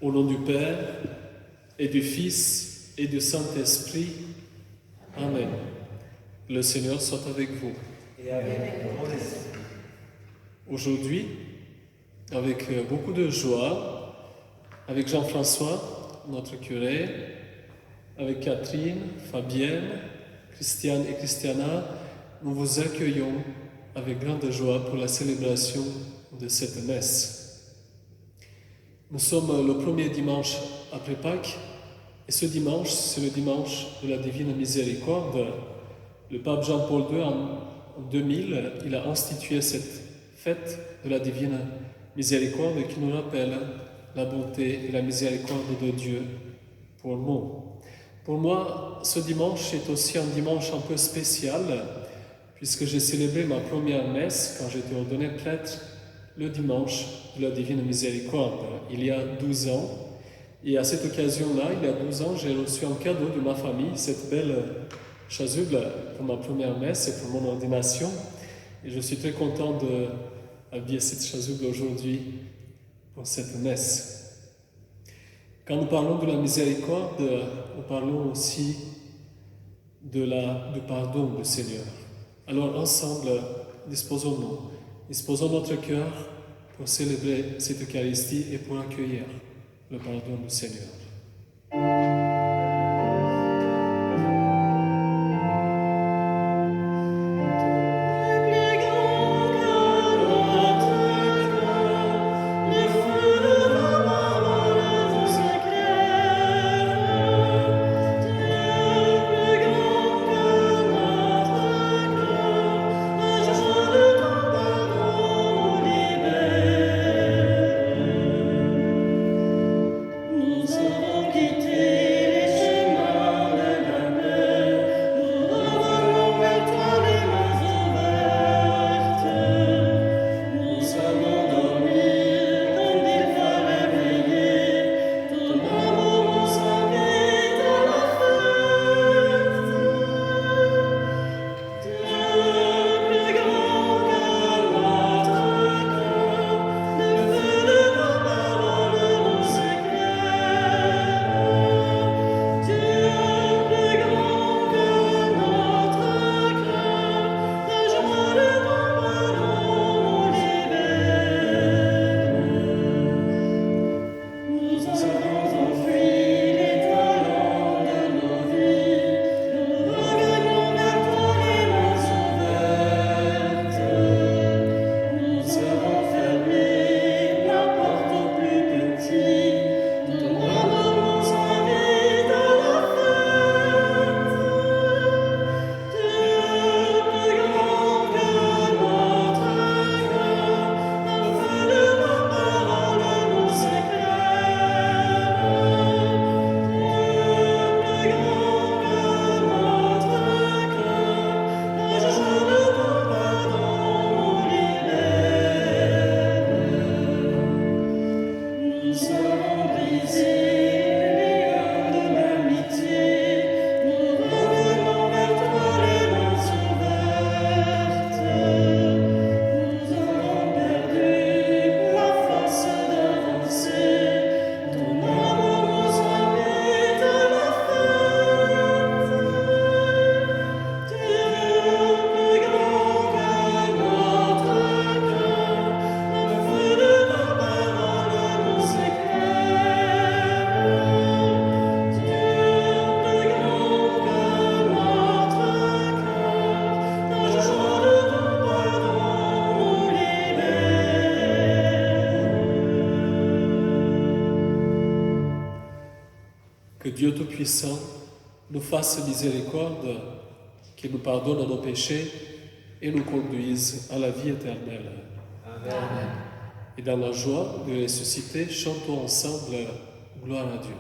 Au nom du Père, et du Fils, et du Saint-Esprit. Amen. Le Seigneur soit avec vous. Et avec ton esprit. Aujourd'hui, avec beaucoup de joie, avec Jean-François, notre curé, avec Catherine, Fabienne, Christiane et Christiana, nous vous accueillons avec grande joie pour la célébration de cette messe. Nous sommes le premier dimanche après Pâques, et ce dimanche, c'est le dimanche de la Divine Miséricorde. Le pape Jean-Paul II, en 2000, il a institué cette fête de la Divine Miséricorde qui nous rappelle la bonté et la miséricorde de Dieu pour nous. Pour moi, ce dimanche est aussi un dimanche un peu spécial, puisque j'ai célébré ma première messe quand j'étais ordonné prêtre le dimanche de la Divine Miséricorde, il y a 12 ans. Et à cette occasion-là, il y a 12 ans, j'ai reçu un cadeau de ma famille, cette belle chasuble pour ma première messe et pour mon ordination. Et je suis très content d'habiller cette chasuble aujourd'hui pour cette messe. Quand nous parlons de la miséricorde, nous parlons aussi du pardon du Seigneur. Alors ensemble, disposons notre cœur pour célébrer cette Eucharistie et pour accueillir le pardon du Seigneur. Que Dieu Tout-Puissant nous fasse miséricorde, qu'il nous pardonne nos péchés et nous conduise à la vie éternelle. Amen. Et dans la joie de ressusciter, chantons ensemble gloire à Dieu.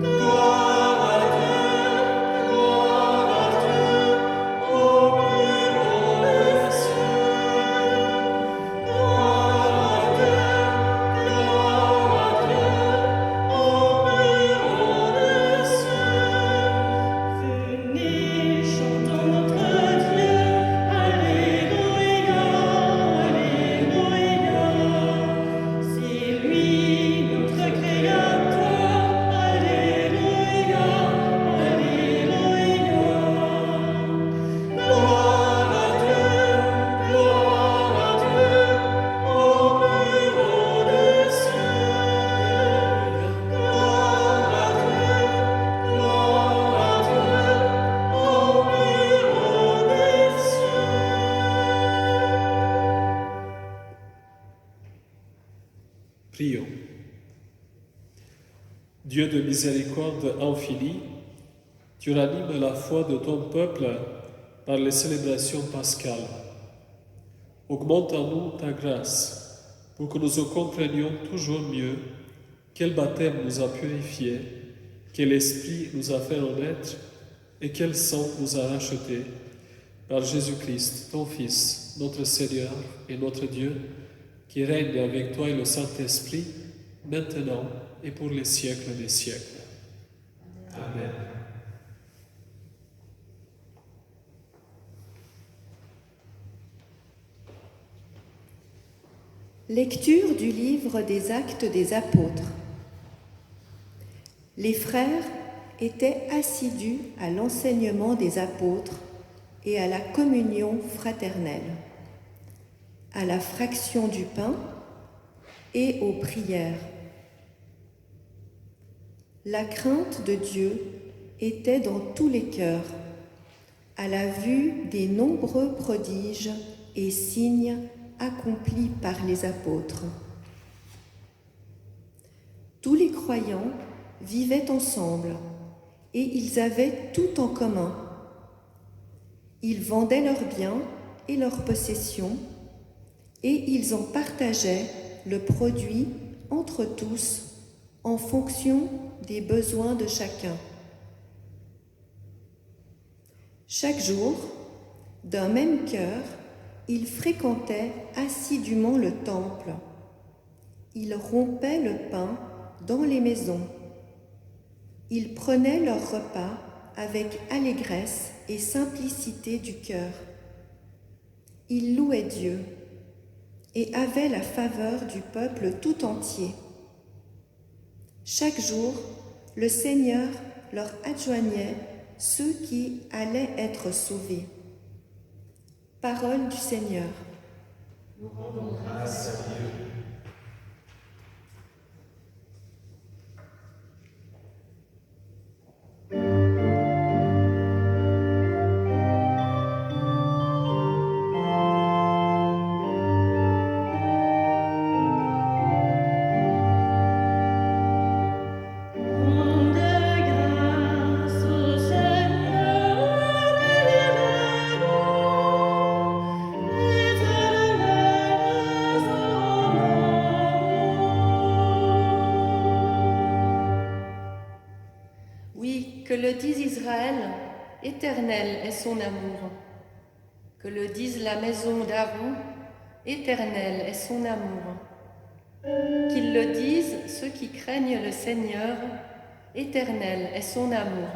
Gloire à Dieu, Dieu de miséricorde infinie, tu ranimes la foi de ton peuple par les célébrations pascales. Augmente en nous ta grâce pour que nous comprenions toujours mieux quel baptême nous a purifiés, quel esprit nous a fait renaître et quel sang nous a rachetés par Jésus-Christ, ton Fils, notre Seigneur et notre Dieu, qui règne avec toi et le Saint-Esprit, maintenant et pour les siècles des siècles. Amen. Lecture du livre des Actes des Apôtres. Les frères étaient assidus à l'enseignement des apôtres et à la communion fraternelle, à la fraction du pain et aux prières. La crainte de Dieu était dans tous les cœurs, à la vue des nombreux prodiges et signes accomplis par les apôtres. Tous les croyants vivaient ensemble et ils avaient tout en commun. Ils vendaient leurs biens et leurs possessions et ils en partageaient le produit entre tous en fonction des besoins de chacun. Chaque jour, d'un même cœur, ils fréquentaient assidûment le temple. Ils rompaient le pain dans les maisons. Ils prenaient leur repas avec allégresse et simplicité du cœur. Ils louaient Dieu et avaient la faveur du peuple tout entier. Chaque jour, le Seigneur leur adjoignait ceux qui allaient être sauvés. Parole du Seigneur. Nous rendons grâce à Dieu. Que le dise Israël, éternel est son amour. Que le dise la maison d'Aaron, éternel est son amour. Qu'ils le disent ceux qui craignent le Seigneur, éternel est son amour.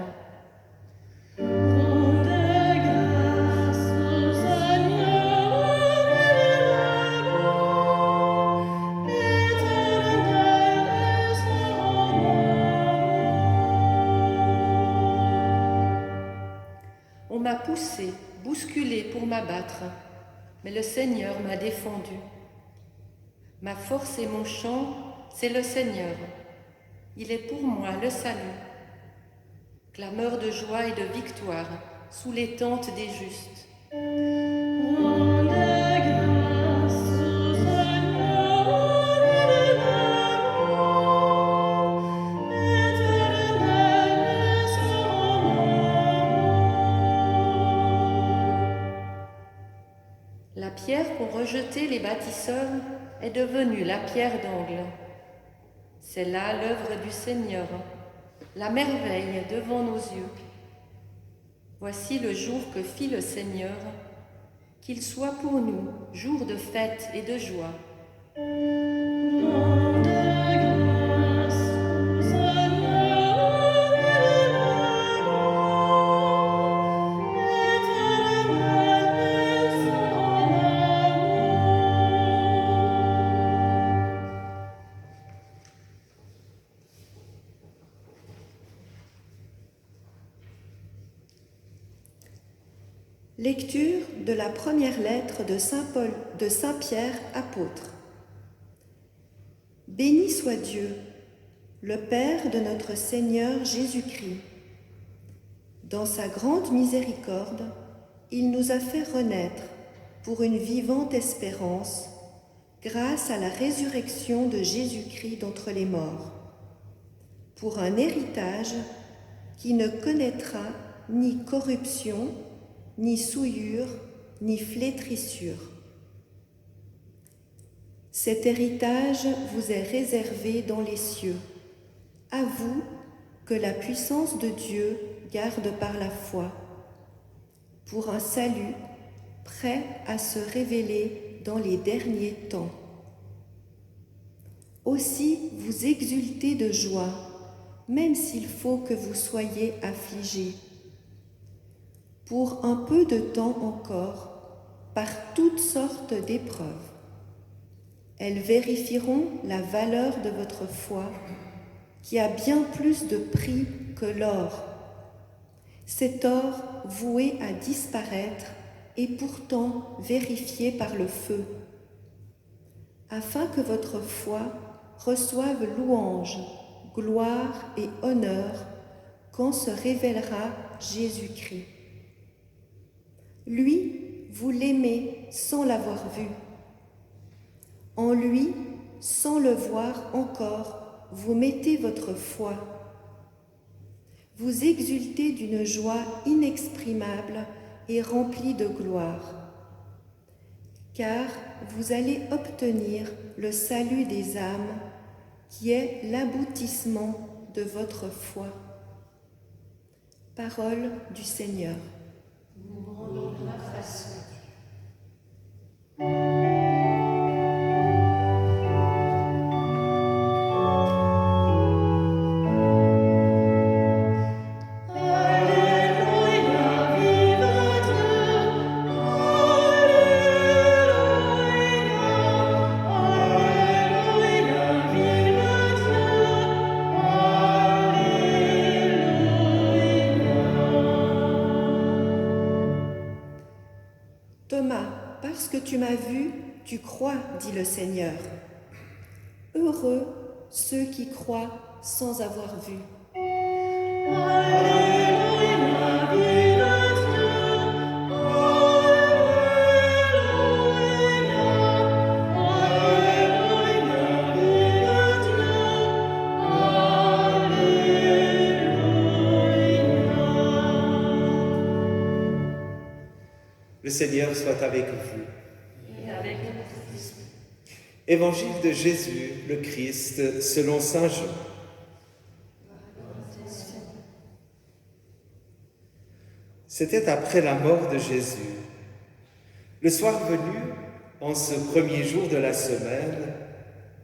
On m'a poussé, bousculé pour m'abattre, mais le Seigneur m'a défendu. Ma force et mon chant, c'est le Seigneur. Il est pour moi le salut. Clameur de joie et de victoire sous les tentes des justes. La pierre qu'ont rejetée les bâtisseurs est devenue la pierre d'angle. C'est là l'œuvre du Seigneur, la merveille devant nos yeux. Voici le jour que fit le Seigneur, qu'il soit pour nous jour de fête et de joie. Lecture de la première lettre de Saint Pierre apôtre. Béni soit Dieu, le Père de notre Seigneur Jésus-Christ. Dans sa grande miséricorde, il nous a fait renaître pour une vivante espérance, grâce à la résurrection de Jésus-Christ d'entre les morts, pour un héritage qui ne connaîtra ni corruption, ni souillure, ni flétrissure. Cet héritage vous est réservé dans les cieux, à vous que la puissance de Dieu garde par la foi, pour un salut prêt à se révéler dans les derniers temps. Aussi vous exultez de joie, même s'il faut que vous soyez affligés. Pour un peu de temps encore, par toutes sortes d'épreuves. Elles vérifieront la valeur de votre foi, qui a bien plus de prix que l'or. Cet or voué à disparaître est pourtant vérifié par le feu, afin que votre foi reçoive louange, gloire et honneur quand se révélera Jésus-Christ. Lui, vous l'aimez sans l'avoir vu. En lui, sans le voir encore, vous mettez votre foi. Vous exultez d'une joie inexprimable et remplie de gloire, car vous allez obtenir le salut des âmes, qui est l'aboutissement de votre foi. Parole du Seigneur. Nous rendons grâce à Dieu. Thomas, parce que tu m'as vu, tu crois, dit le Seigneur. Heureux ceux qui croient sans avoir vu. Le Seigneur soit avec vous. Et avec notre esprit. Évangile de Jésus, le Christ, selon saint Jean. C'était après la mort de Jésus. Le soir venu, en ce premier jour de la semaine,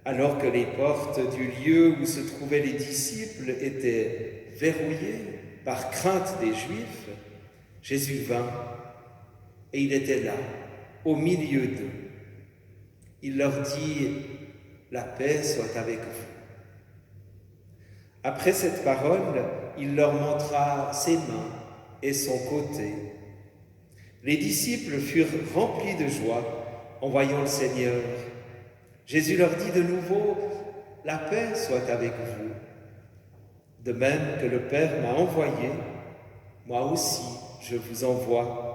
alors que les portes du lieu où se trouvaient les disciples étaient verrouillées par crainte des Juifs, Jésus vint. Et il était là, au milieu d'eux. Il leur dit, « La paix soit avec vous. » Après cette parole, il leur montra ses mains et son côté. Les disciples furent remplis de joie en voyant le Seigneur. Jésus leur dit de nouveau, « La paix soit avec vous. De même que le Père m'a envoyé, moi aussi je vous envoie. »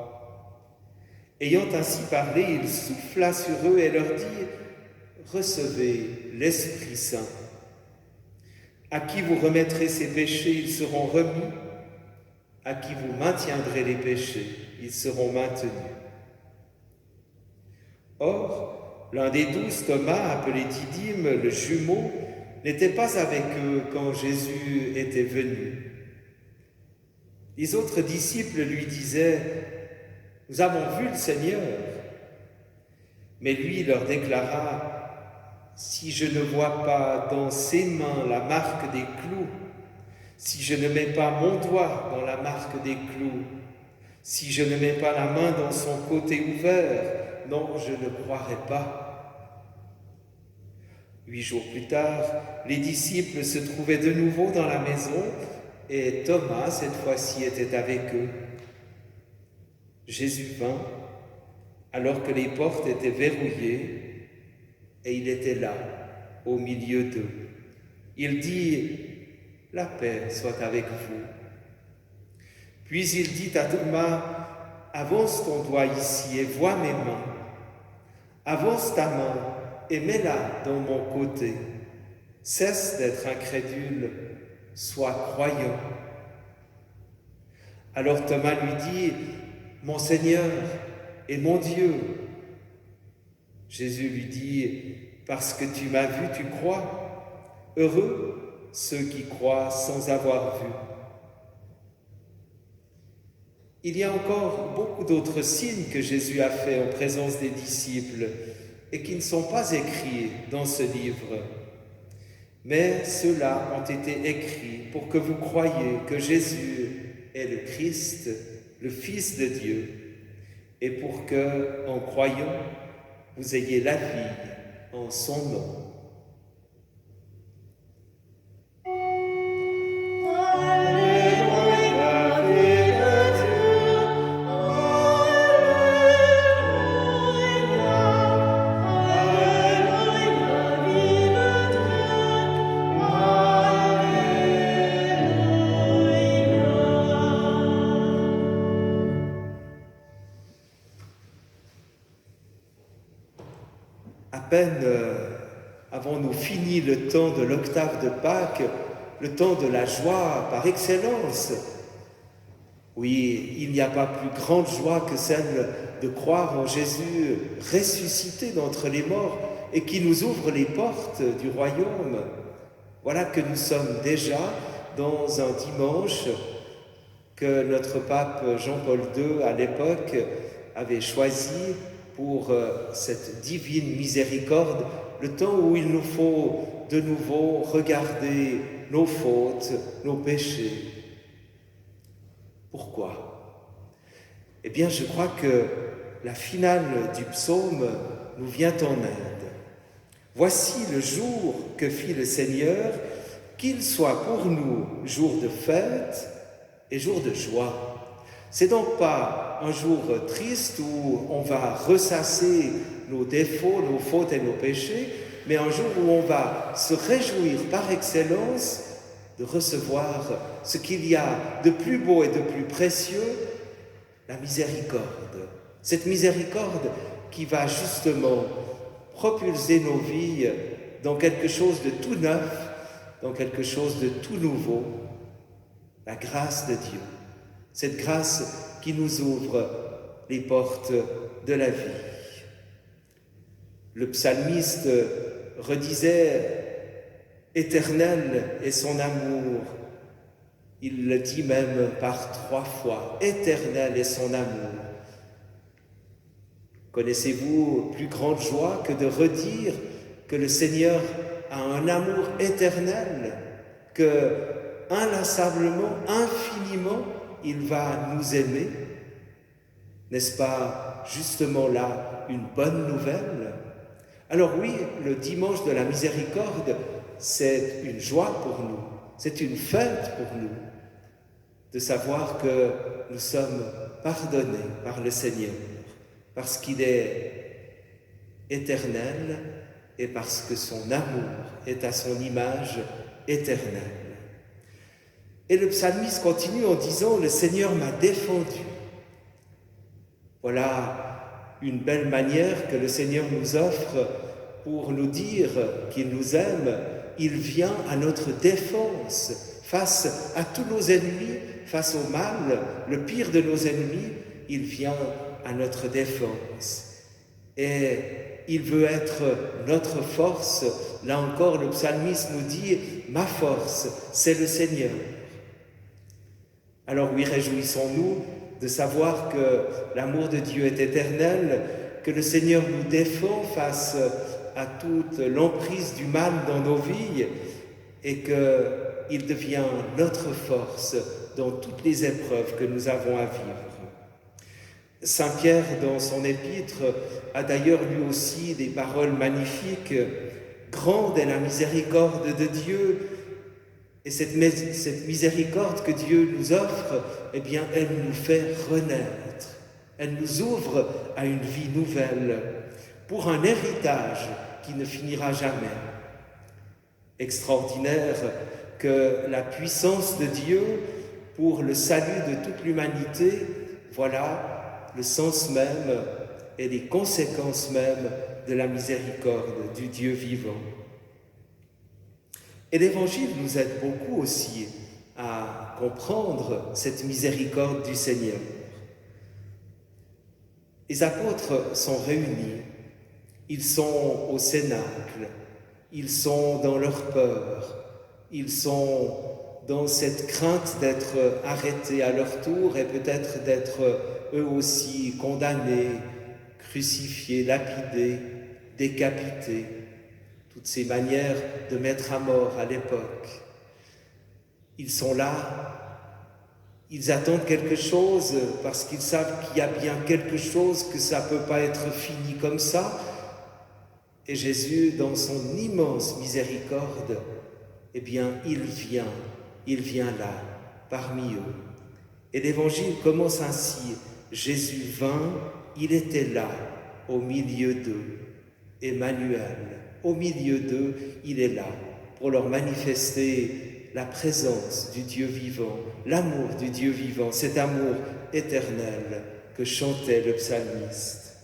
Ayant ainsi parlé, il souffla sur eux et leur dit, « Recevez l'Esprit Saint. À qui vous remettrez ces péchés, ils seront remis. À qui vous maintiendrez les péchés, ils seront maintenus. » Or, l'un des 12, Thomas, appelé Didyme, le jumeau, n'était pas avec eux quand Jésus était venu. Les autres disciples lui disaient, « Nous avons vu le Seigneur. » Mais lui leur déclara, « Si je ne vois pas dans ses mains la marque des clous, si je ne mets pas mon doigt dans la marque des clous, si je ne mets pas la main dans son côté ouvert, non, je ne croirai pas. » 8 jours plus tard, les disciples se trouvaient de nouveau dans la maison et Thomas, cette fois-ci, était avec eux. Jésus vint, alors que les portes étaient verrouillées, et il était là, au milieu d'eux. Il dit, « La paix soit avec vous. » Puis il dit à Thomas, « Avance ton doigt ici et vois mes mains. Avance ta main et mets-la dans mon côté. Cesse d'être incrédule sois croyant. Alors Thomas lui dit, mon Seigneur et mon Dieu. Jésus lui dit, parce que tu m'as vu, tu crois. Heureux ceux qui croient sans avoir vu. Il y a encore beaucoup d'autres signes que Jésus a faits en présence des disciples et qui ne sont pas écrits dans ce livre. Mais ceux-là ont été écrits pour que vous croyiez que Jésus est le Christ, le Fils de Dieu, et pour que, en croyant, vous ayez la vie en son nom. À peine avons-nous fini le temps de l'octave de Pâques, le temps de la joie par excellence. Oui, il n'y a pas plus grande joie que celle de croire en Jésus ressuscité d'entre les morts et qui nous ouvre les portes du royaume. Voilà que nous sommes déjà dans un dimanche que notre pape Jean-Paul II, à l'époque, avait choisi pour cette divine miséricorde, le temps où il nous faut de nouveau regarder nos fautes, nos péchés. Pourquoi? Eh bien, je crois que la finale du psaume nous vient en aide. Voici le jour que fit le Seigneur, qu'il soit pour nous jour de fête et jour de joie. C'est donc pas un jour triste où on va ressasser nos défauts, nos fautes et nos péchés, mais un jour où on va se réjouir par excellence de recevoir ce qu'il y a de plus beau et de plus précieux, la miséricorde. Cette miséricorde qui va justement propulser nos vies dans quelque chose de tout neuf, dans quelque chose de tout nouveau, la grâce de Dieu. Cette grâce qui nous ouvre les portes de la vie. Le psalmiste redisait « Éternel est son amour ». Il le dit même par 3 fois « Éternel est son amour ». Connaissez-vous plus grande joie que de redire que le Seigneur a un amour éternel, que inlassablement, infiniment, il va nous aimer? N'est-ce pas justement là une bonne nouvelle? Alors oui, le dimanche de la miséricorde, c'est une joie pour nous, c'est une fête pour nous, de savoir que nous sommes pardonnés par le Seigneur, parce qu'il est éternel et parce que son amour est à son image éternelle. Et le psalmiste continue en disant « Le Seigneur m'a défendu ». Voilà une belle manière que le Seigneur nous offre pour nous dire qu'il nous aime. Il vient à notre défense face à tous nos ennemis, face au mal, le pire de nos ennemis. Il vient à notre défense. Et il veut être notre force. Là encore, le psalmiste nous dit « Ma force, c'est le Seigneur ». Alors oui, réjouissons-nous de savoir que l'amour de Dieu est éternel, que le Seigneur nous défend face à toute l'emprise du mal dans nos vies et qu'il devient notre force dans toutes les épreuves que nous avons à vivre. Saint Pierre, dans son épître, a d'ailleurs lui aussi des paroles magnifiques. Grande est la miséricorde de Dieu. Et cette miséricorde que Dieu nous offre, eh bien, elle nous fait renaître. Elle nous ouvre à une vie nouvelle, pour un héritage qui ne finira jamais. Extraordinaire que la puissance de Dieu pour le salut de toute l'humanité, voilà le sens même et les conséquences même de la miséricorde du Dieu vivant. Et l'Évangile nous aide beaucoup aussi à comprendre cette miséricorde du Seigneur. Les apôtres sont réunis, ils sont au Cénacle, ils sont dans leur peur, ils sont dans cette crainte d'être arrêtés à leur tour et peut-être d'être eux aussi condamnés, crucifiés, lapidés, décapités. Toutes ces manières de mettre à mort à l'époque. Ils sont là, ils attendent quelque chose parce qu'ils savent qu'il y a bien quelque chose, que ça ne peut pas être fini comme ça. Et Jésus, dans son immense miséricorde, eh bien, il vient là, parmi eux. Et l'Évangile commence ainsi. Jésus vint, il était là, au milieu d'eux. Emmanuel, au milieu d'eux, il est là, pour leur manifester la présence du Dieu vivant, l'amour du Dieu vivant, cet amour éternel que chantait le psalmiste.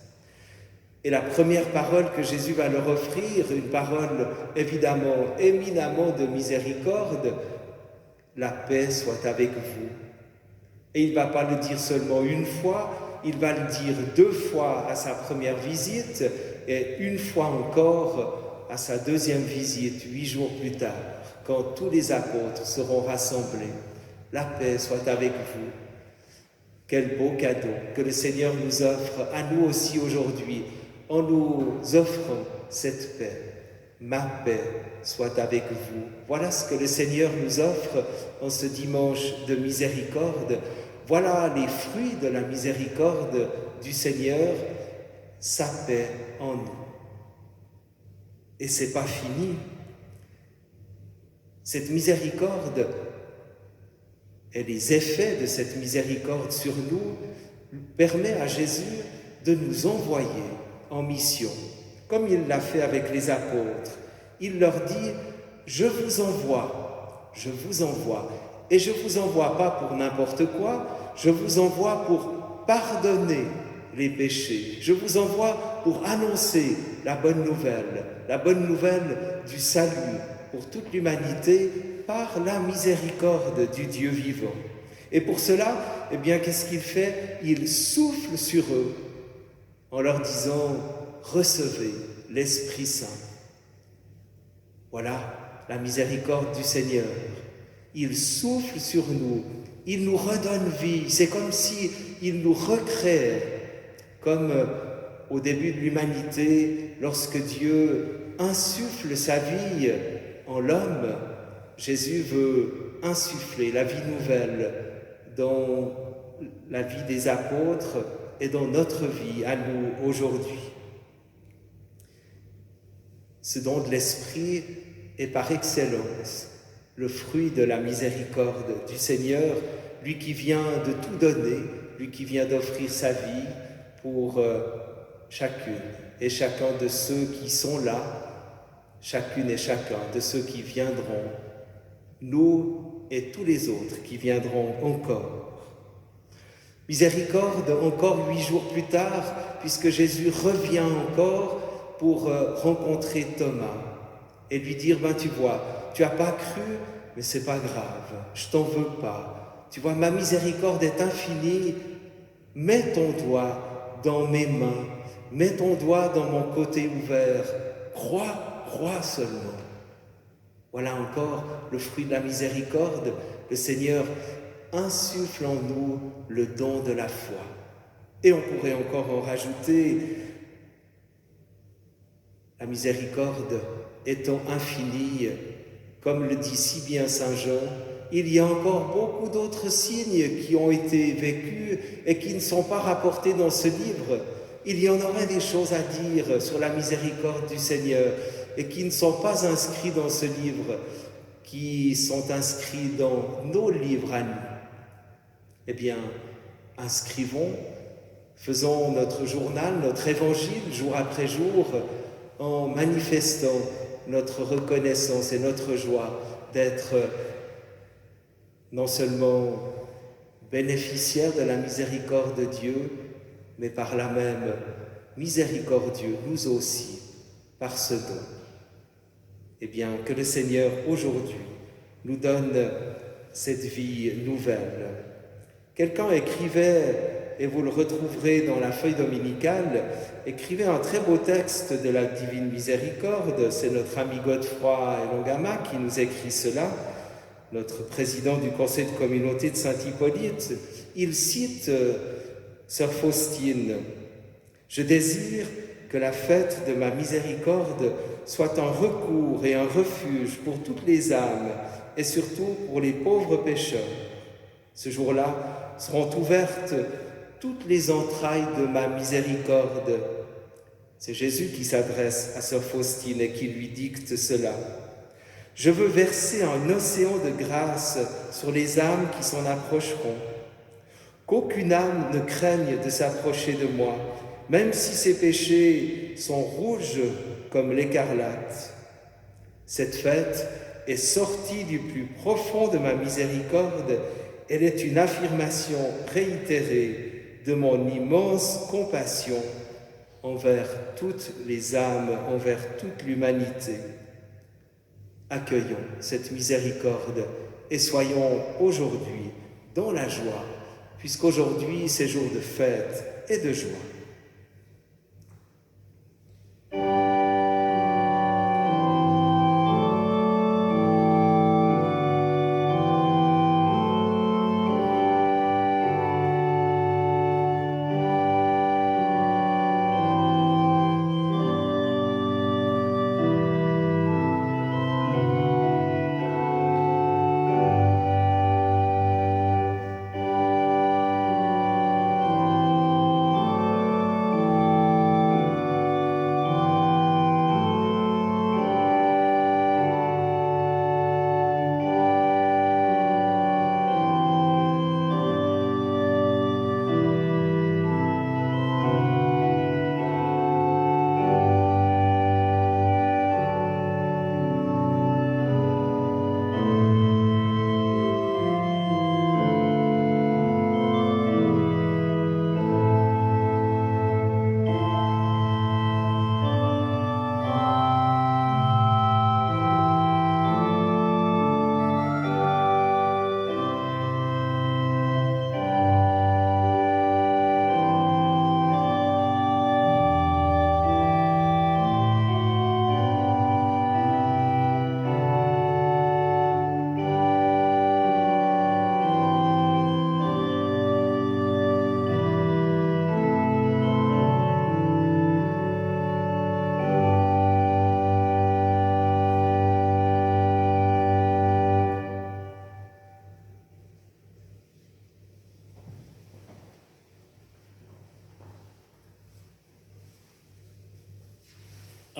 Et la première parole que Jésus va leur offrir, une parole évidemment, éminemment de miséricorde, la paix soit avec vous. Et il ne va pas le dire seulement une fois, il va le dire 2 fois à sa première visite et une fois encore à sa deuxième visite, 8 jours plus tard, quand tous les apôtres seront rassemblés. La paix soit avec vous. Quel beau cadeau que le Seigneur nous offre à nous aussi aujourd'hui, en nous offrant cette paix. Ma paix soit avec vous. Voilà ce que le Seigneur nous offre en ce dimanche de miséricorde. Voilà les fruits de la miséricorde du Seigneur, sa paix en nous. Et c'est pas fini. Cette miséricorde et les effets de cette miséricorde sur nous permet à Jésus de nous envoyer en mission, comme il l'a fait avec les apôtres. Il leur dit « Je vous envoie, et je vous envoie pas pour n'importe quoi, je vous envoie pour pardonner les péchés, je vous envoie pour annoncer la bonne nouvelle du salut pour toute l'humanité par la miséricorde du Dieu vivant. » Et pour cela, eh bien, qu'est-ce qu'il fait? Il souffle sur eux en leur disant « Recevez l'Esprit Saint ». Voilà la miséricorde du Seigneur. Il souffle sur nous, il nous redonne vie. C'est comme si il nous recréait, comme au début de l'humanité, lorsque Dieu insuffle sa vie en l'homme. Jésus veut insuffler la vie nouvelle dans la vie des apôtres et dans notre vie à nous aujourd'hui. Ce don de l'Esprit est par excellence le fruit de la miséricorde du Seigneur, lui qui vient de tout donner, lui qui vient d'offrir sa vie pour chacune et chacun de ceux qui sont là, chacune et chacun de ceux qui viendront, nous et tous les autres qui viendront encore. Miséricorde encore 8 jours plus tard, puisque Jésus revient encore pour rencontrer Thomas et lui dire, tu vois, tu n'as pas cru, mais c'est pas grave, je t'en veux pas. Tu vois, ma miséricorde est infinie, mets ton doigt dans mes mains, mets ton doigt dans mon côté ouvert, crois seulement. Voilà encore le fruit de la miséricorde, le Seigneur insuffle en nous le don de la foi. Et on pourrait encore en rajouter, la miséricorde étant infinie, comme le dit si bien Saint Jean, il y a encore beaucoup d'autres signes qui ont été vécus et qui ne sont pas rapportés dans ce livre. Il y en aurait des choses à dire sur la miséricorde du Seigneur et qui ne sont pas inscrits dans ce livre, qui sont inscrits dans nos livres à nous. Eh bien, inscrivons, faisons notre journal, notre évangile, jour après jour, en manifestant notre reconnaissance et notre joie d'être non seulement bénéficiaires de la miséricorde de Dieu, mais par là même miséricordieux, nous aussi, par ce don. Eh bien, que le Seigneur aujourd'hui nous donne cette vie nouvelle. Quelqu'un écrivait, et vous le retrouverez dans la feuille dominicale, écrivait un très beau texte de la Divine Miséricorde. C'est notre ami Godefroy Elongama qui nous écrit cela, notre président du Conseil de communauté de Saint-Hippolyte. Il cite Sœur Faustine. « Je désire que la fête de ma miséricorde soit un recours et un refuge pour toutes les âmes et surtout pour les pauvres pécheurs. Ce jour-là seront ouvertes toutes les entrailles de ma miséricorde. » C'est Jésus qui s'adresse à Sœur Faustine et qui lui dicte cela. « Je veux verser un océan de grâce sur les âmes qui s'en approcheront. Qu'aucune âme ne craigne de s'approcher de moi, même si ses péchés sont rouges comme l'écarlate. Cette fête est sortie du plus profond de ma miséricorde. Elle est une affirmation réitérée de mon immense compassion envers toutes les âmes, envers toute l'humanité. Accueillons cette miséricorde et soyons aujourd'hui dans la joie, puisqu'aujourd'hui c'est jour de fête et de joie.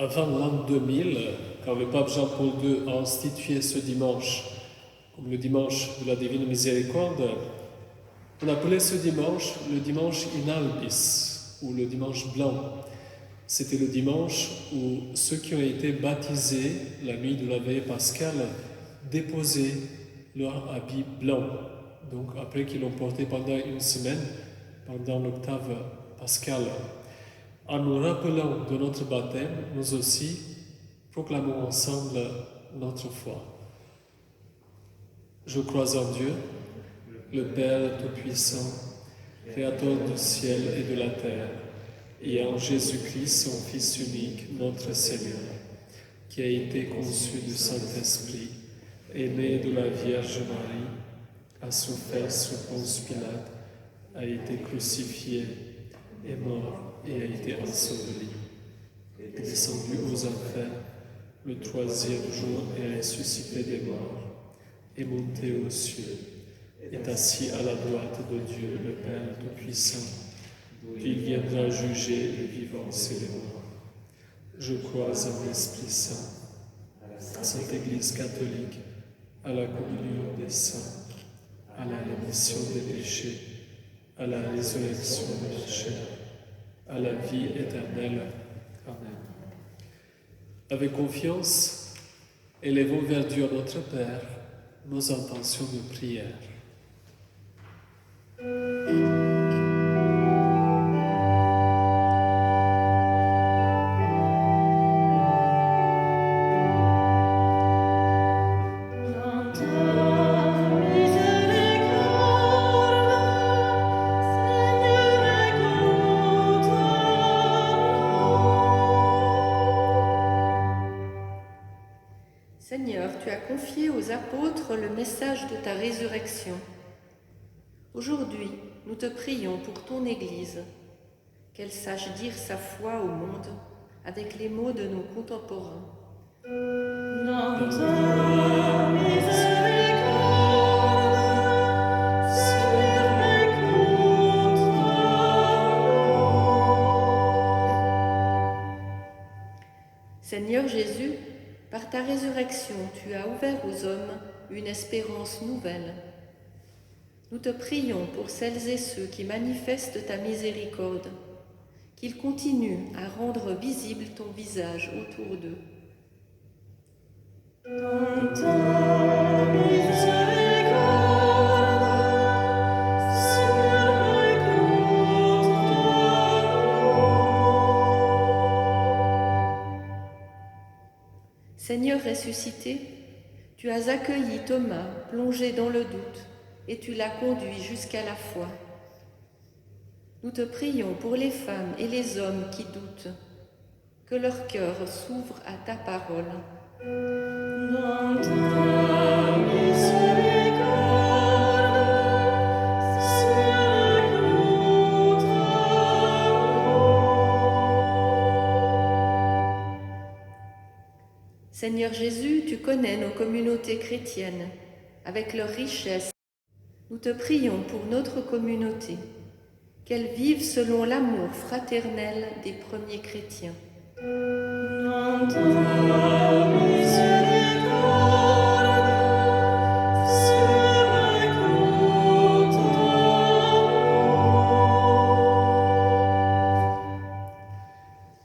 Avant l'an 2000, quand le pape Jean-Paul II a institué ce dimanche comme le dimanche de la Divine Miséricorde, on appelait ce dimanche le dimanche in albis, ou le dimanche blanc. C'était le dimanche où ceux qui ont été baptisés la nuit de la veille pascale déposaient leur habit blanc. Donc après qu'ils l'ont porté pendant une semaine, pendant l'octave pascale. En nous rappelant de notre baptême, nous aussi proclamons ensemble notre foi. Je crois en Dieu, le Père Tout-Puissant, Créateur du ciel et de la terre, et en Jésus-Christ, son Fils unique, notre Seigneur, qui a été conçu du Saint-Esprit, est né de la Vierge Marie, a souffert sous Ponce Pilate, a été crucifié, est mort et a été enseveli, est descendu aux enfers le troisième jour et ressuscité des morts, est monté aux cieux, est assis à la droite de Dieu, le Père Tout-Puissant, il viendra juger les vivants et les morts. Je crois en l'Esprit Saint, à Sainte Église catholique, à la communion des saints, à la rémission des péchés, à la résurrection de la chair, à la vie éternelle. Amen. Avec confiance, élevons vers Dieu notre Père nos intentions de prière. aux apôtres le message de ta résurrection. Aujourd'hui, nous te prions pour ton Église, qu'elle sache dire sa foi au monde avec les mots de nos contemporains. Dans ta miséricorde, Seigneur Jésus, par ta résurrection, tu as ouvert aux hommes une espérance nouvelle. Nous te prions pour celles et ceux qui manifestent ta miséricorde, qu'ils continuent à rendre visible ton visage autour d'eux. Dans ta miséricorde, Seigneur ressuscité, tu as accueilli Thomas, plongé dans le doute, et tu l'as conduit jusqu'à la foi. Nous te prions pour les femmes et les hommes qui doutent, que leur cœur s'ouvre à ta parole. Dans ta miséricorde, Seigneur Jésus, tu connais nos communautés chrétiennes, avec leurs richesses. Nous te prions pour notre communauté, qu'elle vive selon l'amour fraternel des premiers chrétiens. Dans ta miséricorde,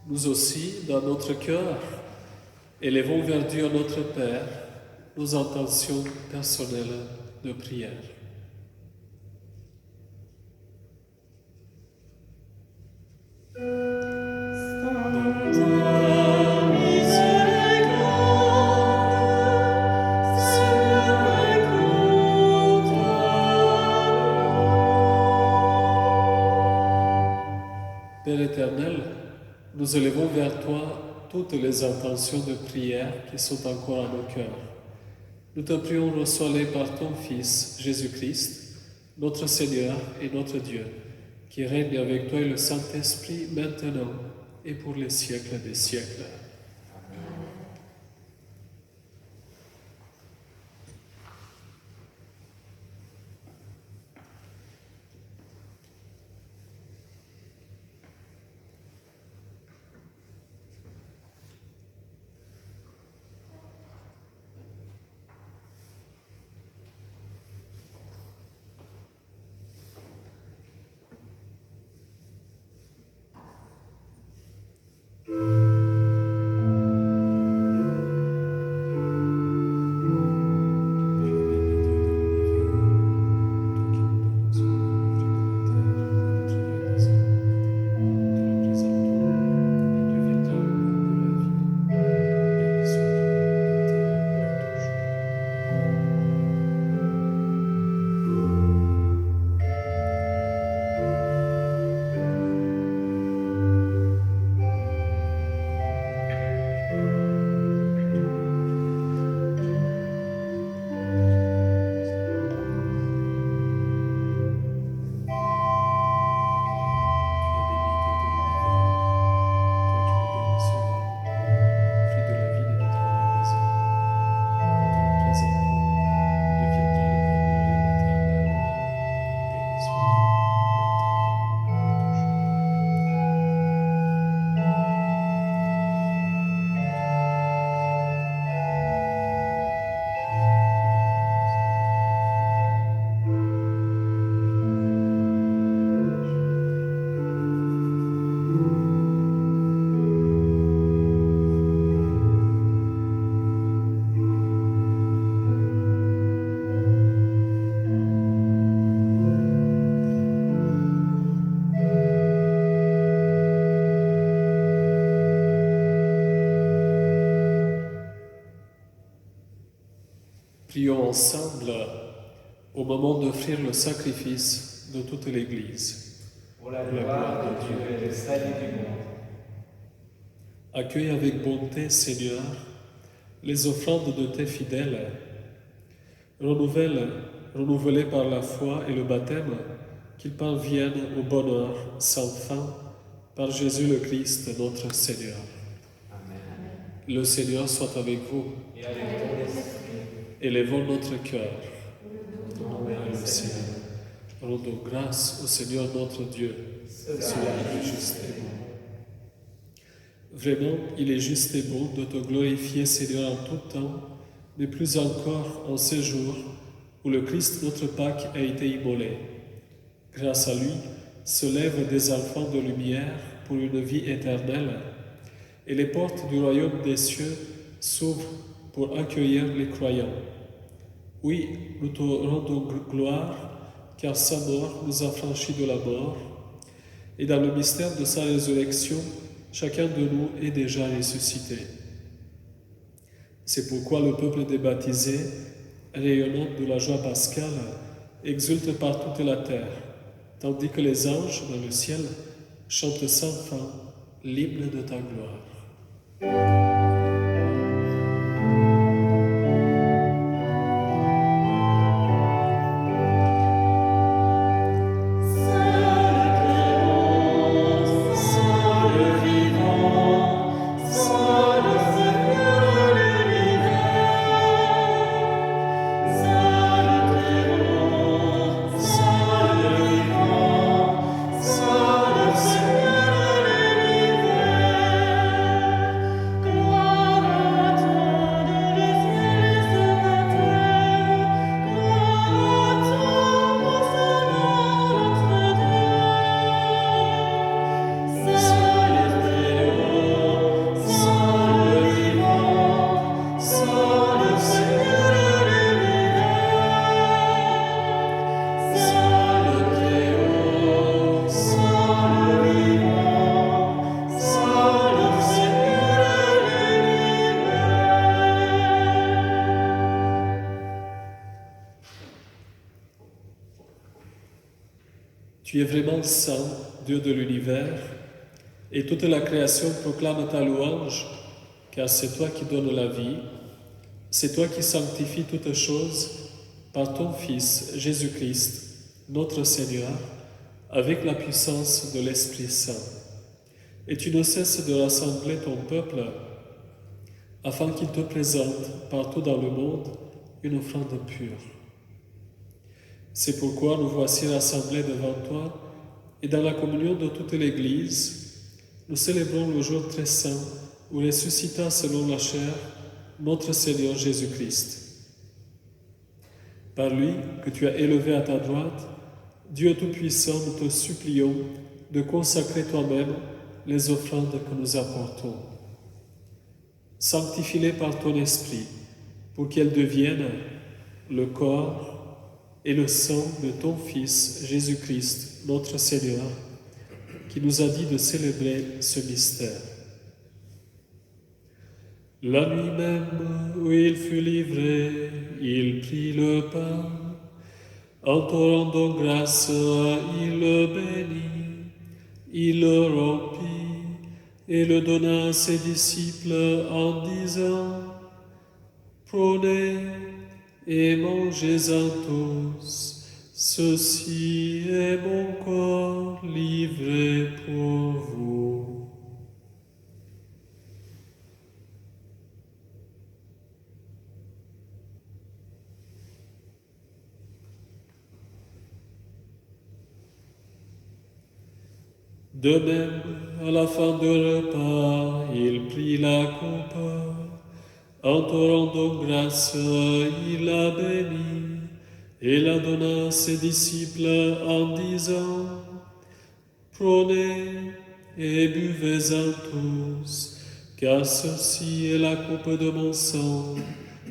Nous aussi, dans notre cœur, élevons vers Dieu notre Père nos intentions personnelles de prière. Père éternel, nous élevons vers toi toutes les intentions de prière qui sont encore à nos cœurs. Nous te prions, reçois-les par ton Fils, Jésus-Christ, notre Seigneur et notre Dieu, qui règne avec toi et le Saint-Esprit maintenant et pour les siècles des siècles. Prions ensemble au moment d'offrir le sacrifice de toute l'Église. Pour la gloire de Dieu et le salut du monde. Accueille avec bonté, Seigneur, les offrandes de tes fidèles renouvelés par la foi et le baptême, qu'ils parviennent au bonheur sans fin par Jésus le Christ, notre Seigneur. Amen. Le Seigneur soit avec vous. Et avec ton esprit. Élevons notre cœur. Vers le ciel. Rendons grâce au Seigneur notre Dieu. Cela est juste et bon. Vraiment, il est juste et bon de te glorifier, Seigneur, en tout temps, mais plus encore en ces jours où le Christ, notre Pâque, a été immolé. Grâce à lui, se lèvent des enfants de lumière pour une vie éternelle, et les portes du royaume des cieux s'ouvrent pour accueillir les croyants. Oui, nous te rendons gloire, car sa mort nous a franchis de la mort, et dans le mystère de sa résurrection, chacun de nous est déjà ressuscité. C'est pourquoi le peuple des baptisés, rayonnant de la joie pascale, exulte par toute la terre, tandis que les anges dans le ciel chantent sans fin l'hymne de ta gloire. Tu es vraiment saint, Dieu de l'univers, et toute la création proclame ta louange, car c'est toi qui donnes la vie, c'est toi qui sanctifies toutes choses par ton Fils Jésus-Christ, notre Seigneur, avec la puissance de l'Esprit Saint. Et tu ne cesses de rassembler ton peuple afin qu'il te présente partout dans le monde une offrande pure. C'est pourquoi nous voici rassemblés devant toi et dans la communion de toute l'Église, nous célébrons le jour très saint où ressuscita selon la chair notre Seigneur Jésus-Christ. Par lui, que tu as élevé à ta droite, Dieu Tout-Puissant, nous te supplions de consacrer toi-même les offrandes que nous apportons. Sanctifie-les par ton Esprit, pour qu'elles deviennent le corps et le sang de ton Fils Jésus-Christ, notre Seigneur, qui nous a dit de célébrer ce mystère. La nuit même où il fut livré, il prit le pain. En te rendant grâce, il le bénit, il le rompit et le donna à ses disciples en disant: Prenez et mangez-en tous, ceci est mon corps livré pour vous. De même, à la fin du repas, il prit la coupe. En te rendant grâce, il la bénit et la donna à ses disciples en disant: Prenez et buvez-en tous, car ceci est la coupe de mon sang,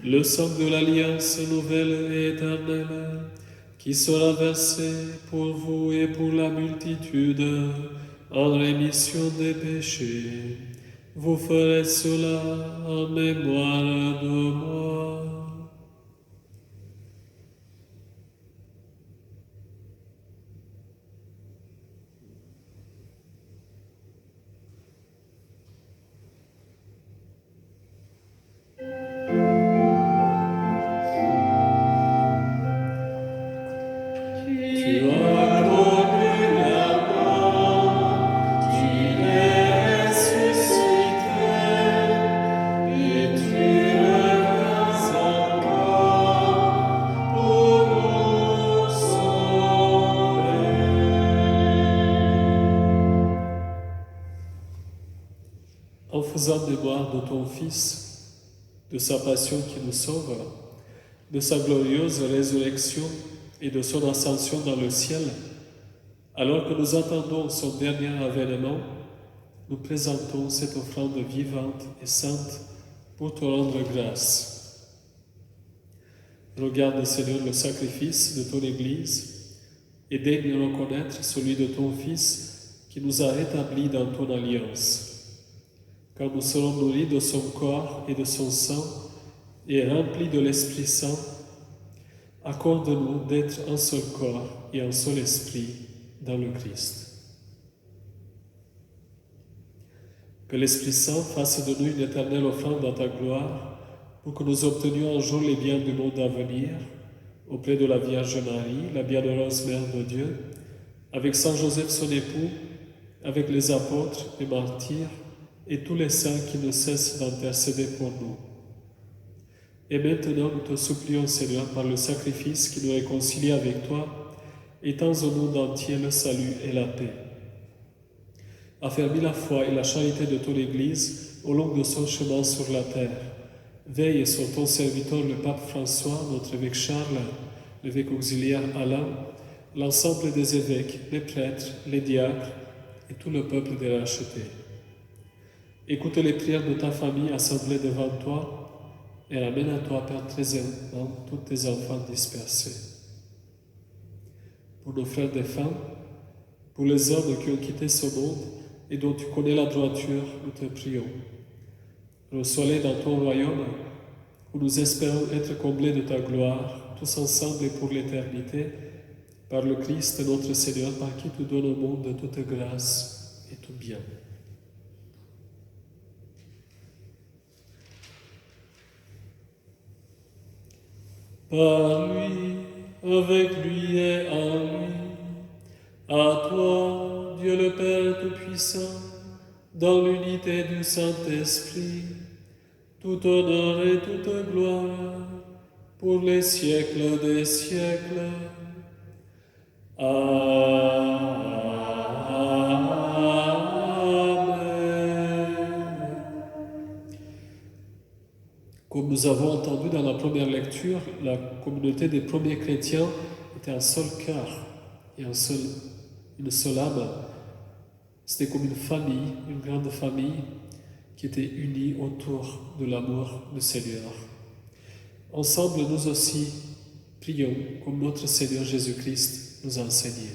le sang de l'alliance nouvelle et éternelle, qui sera versé pour vous et pour la multitude en rémission des péchés. Vous ferez cela en mémoire de moi. as connu la mort, tu es ressuscité, et tu reviens encore pour nous sauver. En faisant mémoire de ton Fils, de sa passion qui nous sauve, de sa glorieuse résurrection et de son ascension dans le ciel, alors que nous attendons son dernier avènement, nous présentons cette offrande vivante et sainte pour te rendre grâce. Regarde, Seigneur, le sacrifice de ton Église et daigne reconnaître celui de ton Fils qui nous a rétablis dans ton alliance. Quand nous serons nourris de son corps et de son sang et remplis de l'Esprit Saint, accorde-nous d'être un seul corps et un seul esprit dans le Christ. Que l'Esprit Saint fasse de nous une éternelle offrande dans ta gloire pour que nous obtenions un jour les biens du monde à venir auprès de la Vierge Marie, la bienheureuse Mère de Dieu, avec Saint Joseph son époux, avec les apôtres, les martyrs, et tous les saints qui ne cessent d'intercéder pour nous. Et maintenant, nous te supplions, Seigneur, par le sacrifice qui nous réconcilie avec toi, étends au monde entier le salut et la paix. Affermis la foi et la charité de ton Église au long de son chemin sur la terre. Veille sur ton serviteur, le pape François, notre évêque Charles, l'évêque auxiliaire Alain, l'ensemble des évêques, les prêtres, les diacres et tout le peuple des rachetés. Écoute les prières de ta famille assemblée devant toi et ramène à toi, Père très aimant, tous tes enfants dispersés. Pour nos frères défunts, pour les hommes qui ont quitté ce monde et dont tu connais la droiture, nous te prions. Reçois-les dans ton royaume où nous espérons être comblés de ta gloire, tous ensemble et pour l'éternité, par le Christ notre Seigneur, par qui tu donnes au monde toute grâce et tout bien. Par lui, avec lui et en lui, à toi, Dieu le Père Tout-Puissant, dans l'unité du Saint-Esprit, tout honneur et toute gloire, pour les siècles des siècles. Comme nous avons entendu dans la première lecture, la communauté des premiers chrétiens était un seul cœur et une seule âme. C'était comme une famille, une grande famille qui était unie autour de l'amour du Seigneur. Ensemble, nous aussi, prions comme notre Seigneur Jésus-Christ nous a enseigné.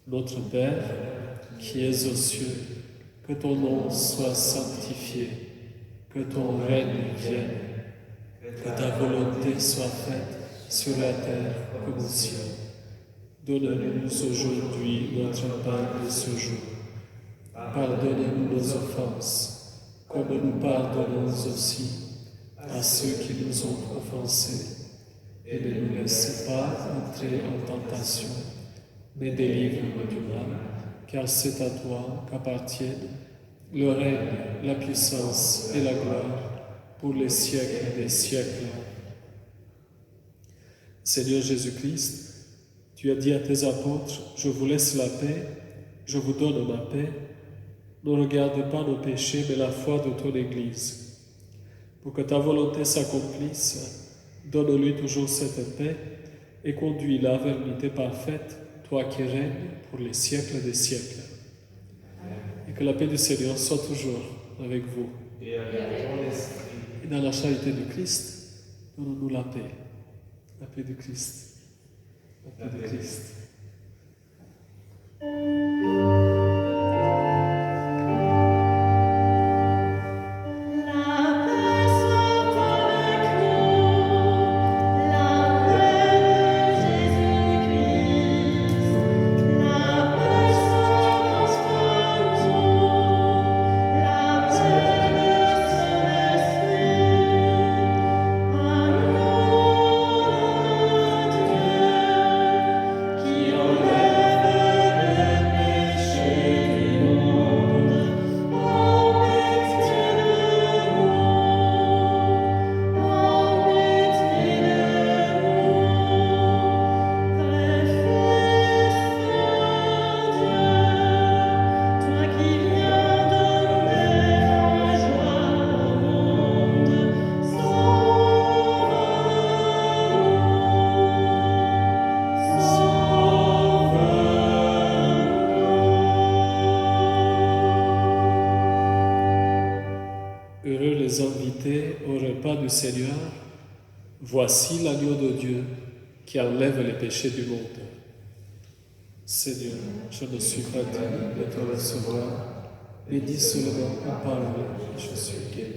Notre Père, qui es aux cieux, que ton nom soit sanctifié. Que ton règne vienne, que ta volonté soit faite sur la terre comme au ciel. Donne-nous aujourd'hui notre pain de ce jour. Pardonne-nous nos offenses, comme nous pardonnons aussi à ceux qui nous ont offensés. Et ne nous laisse pas entrer en tentation, mais délivre-nous du mal, car c'est à toi qu'appartiennent le règne, la puissance et la gloire pour les siècles des siècles. Seigneur Jésus-Christ, tu as dit à tes apôtres, « Je vous laisse la paix, je vous donne ma paix. Ne regarde pas nos péchés, mais la foi de ton Église. Pour que ta volonté s'accomplisse, donne-lui toujours cette paix et conduis-la vers l'unité parfaite, toi qui règnes pour les siècles des siècles. » Et que la paix du Seigneur soit toujours avec vous. Et avec ton esprit. Et dans la charité du Christ, donne-nous la paix. La paix du Christ. La paix du Christ. invité au repas du Seigneur, voici l'agneau de Dieu qui enlève les péchés du monde. Seigneur, je ne suis pas digne de te recevoir, mais dis seulement une parole et je suis guéri.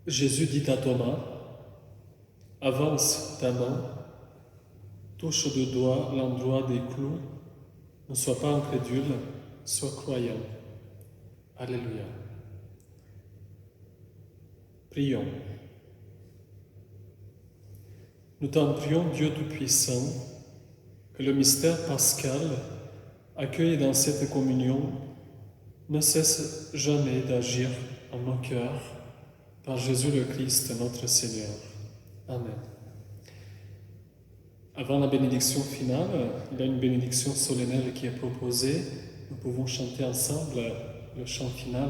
Jésus dit à Thomas, « Avance ta main, touche de doigt l'endroit des clous, ne sois pas incrédule, sois croyant. » Alléluia. Prions. Nous t'en prions, Dieu Tout-Puissant, que le mystère pascal, accueilli dans cette communion, ne cesse jamais d'agir en nos cœurs, par Jésus le Christ, notre Seigneur. Amen. Avant la bénédiction finale, il y a une bénédiction solennelle qui est proposée. Nous pouvons chanter ensemble le chant final.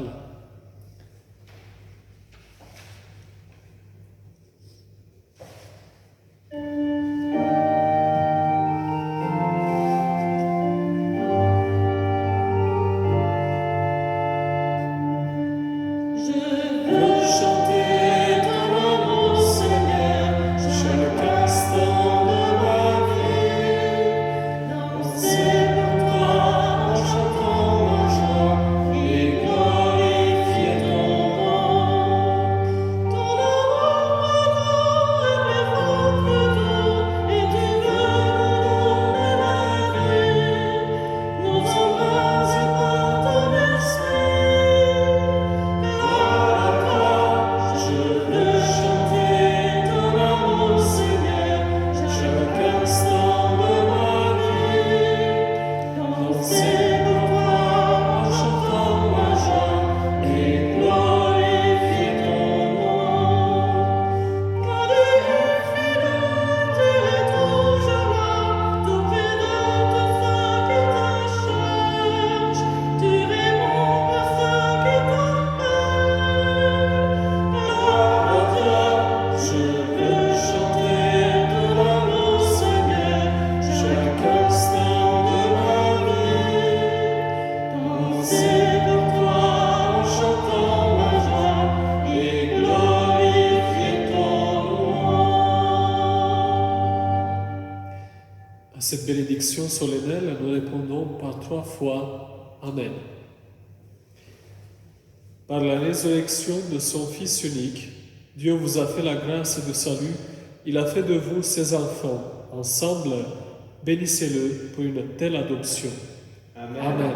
À cette bénédiction solennelle, nous répondons par 3 fois Amen. Par la résurrection de son Fils unique, Dieu vous a fait la grâce du salut. Il a fait de vous ses enfants. Ensemble, bénissez-le pour une telle adoption. Amen. Amen.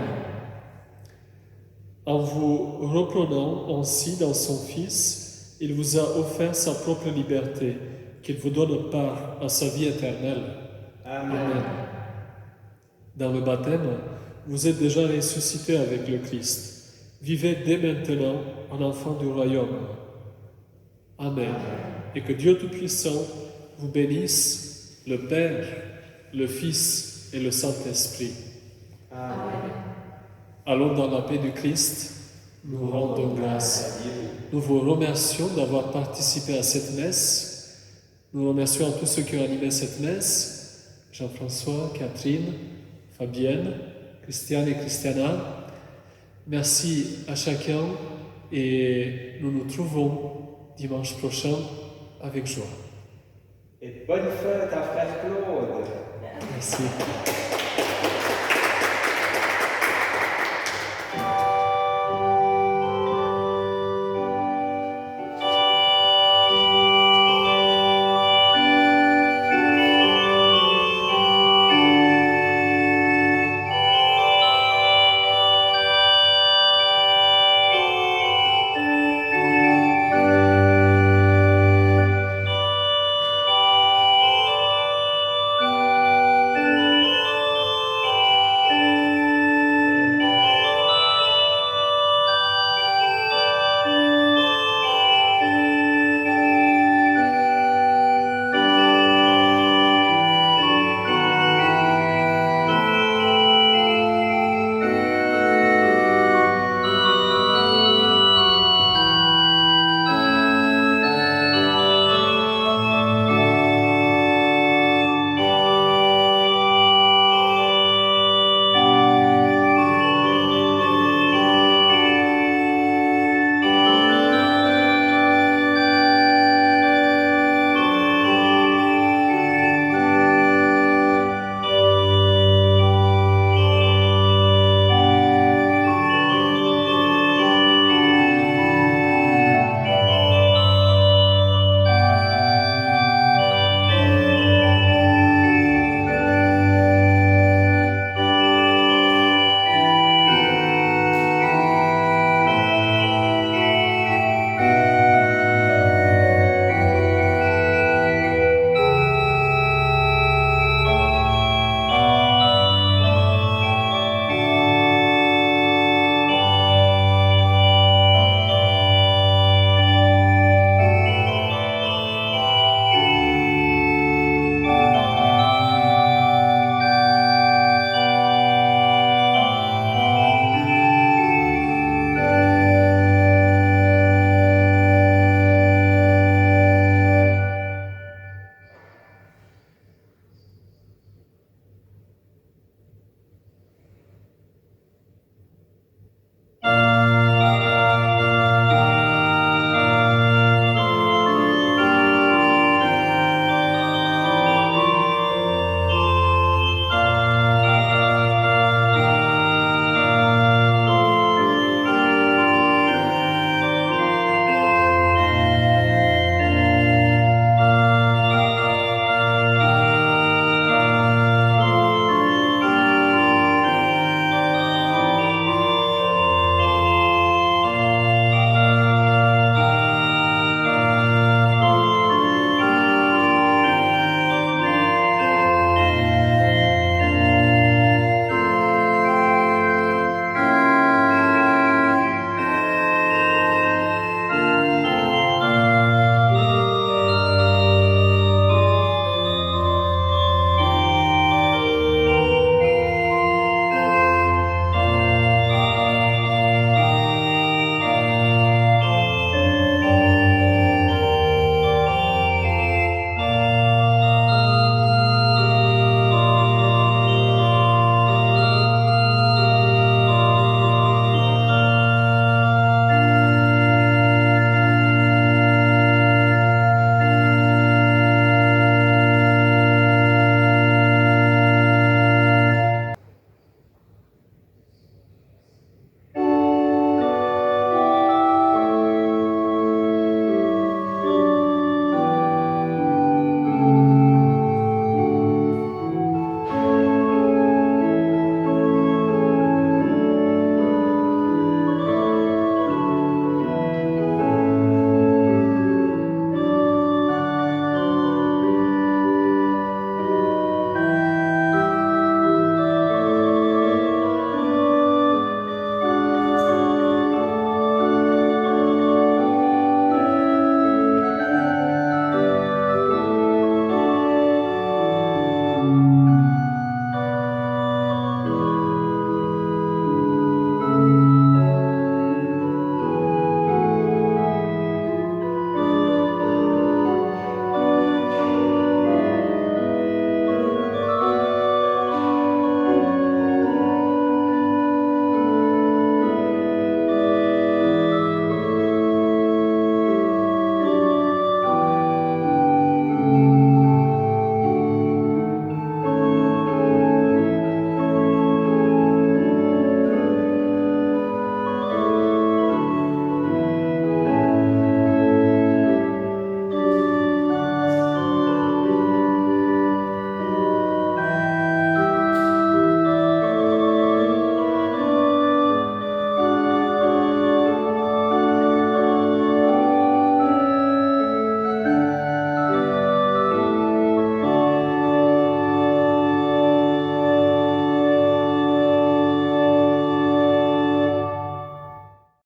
En vous reprenant ainsi dans son Fils, il vous a offert sa propre liberté, qu'il vous donne part à sa vie éternelle. Amen. Dans le baptême, vous êtes déjà ressuscité avec le Christ. Vivez dès maintenant en enfant du royaume. Amen. Et que Dieu Tout-Puissant vous bénisse, le Père, le Fils et le Saint-Esprit. Amen. Allons dans la paix du Christ. Nous rendons grâce. Nous vous remercions d'avoir participé à cette messe. Nous remercions tous ceux qui ont animé cette messe. Jean-François, Catherine, Fabienne, Christiane et Christiana. Merci à chacun et nous nous trouvons dimanche prochain avec joie. Et bonne fête à frère Claude. Merci.